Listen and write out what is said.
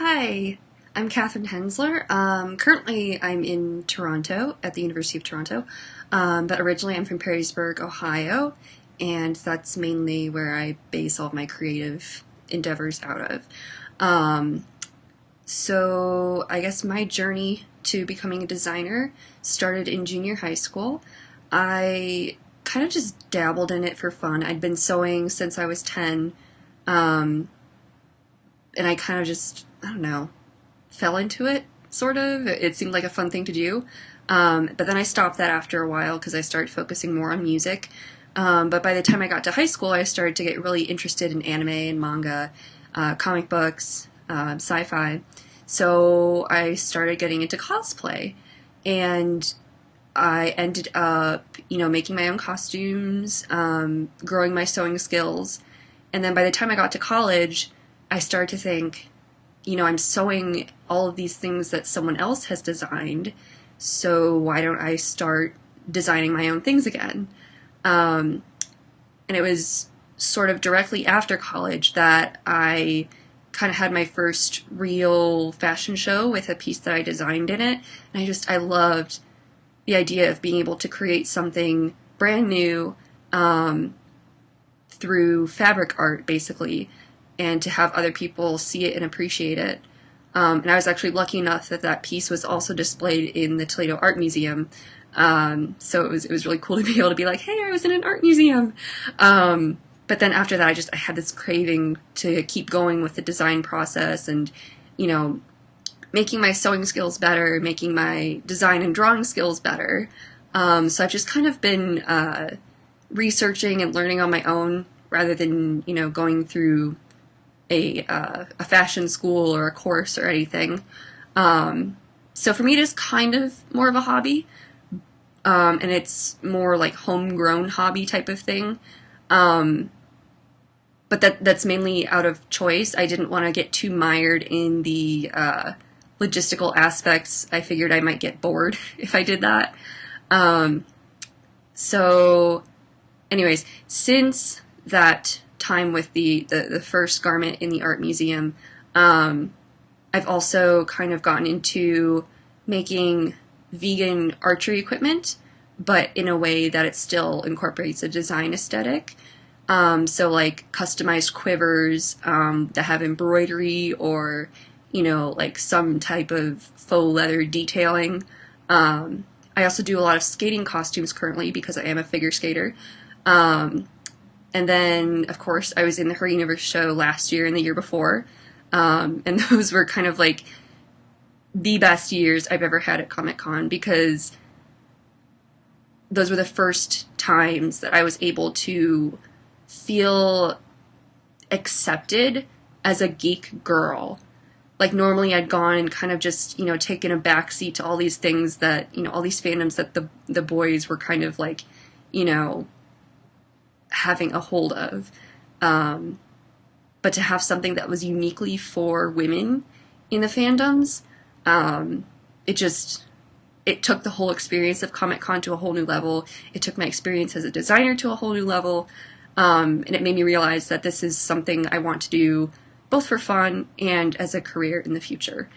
Hi, I'm Katherine Hensler. Currently, I'm in Toronto at the University of Toronto, but originally I'm from Perrysburg, Ohio, and that's mainly where I base all of my creative endeavors out of. Um, so I guess my journey to becoming a designer started in junior high school. I kind of just dabbled in it for fun. I'd been sewing since I was 10, um, and I kind of just, I don't know, fell into it, sort of. It seemed like a fun thing to do. But then I stopped that after a while because I started focusing more on music. But by the time I got to high school, I started to get really interested in anime and manga, comic books, sci-fi. So I started getting into cosplay. And I ended up, making my own costumes, growing my sewing skills. And then by the time I got to college, I started to think, I'm sewing all of these things that someone else has designed, so why don't I start designing my own things again? Um, and it was sort of directly after college that I kind of had my first real fashion show with a piece that I designed in it. And I loved the idea of being able to create something brand new through fabric art, basically, and to have other people see it and appreciate it. And I was actually lucky enough that that piece was also displayed in the Toledo Art Museum. So it was really cool to be able to be like, hey, I was in an art museum. But then after that, I had this craving to keep going with the design process and, you know, making my sewing skills better, making my design and drawing skills better. So I've just kind of been researching and learning on my own rather than, going through a fashion school or a course or anything. So for me, it is kind of more of a hobby, and it's more like homegrown hobby type of thing. But that's mainly out of choice. I didn't want to get too mired in the logistical aspects. I figured I might get bored if I did that. So, anyways, since that time with the first garment in the art museum, I've also kind of gotten into making vegan archery equipment, but in a way that it still incorporates a design aesthetic. So like customized quivers that have embroidery or, like some type of faux leather detailing. I also do a lot of skating costumes currently because I am a figure skater. And then, of course, I was in the Her Universe show last year and the year before. And those were kind of like the best years I've ever had at Comic-Con because those were the first times that I was able to feel accepted as a geek girl. Like normally I'd gone and kind of just, taken a backseat to all these things that, all these fandoms that the boys were kind of like, having a hold of. But to have something that was uniquely for women in the fandoms, it took the whole experience of Comic-Con to a whole new level. It took my experience as a designer to a whole new level. And it made me realize that this is something I want to do both for fun and as a career in the future.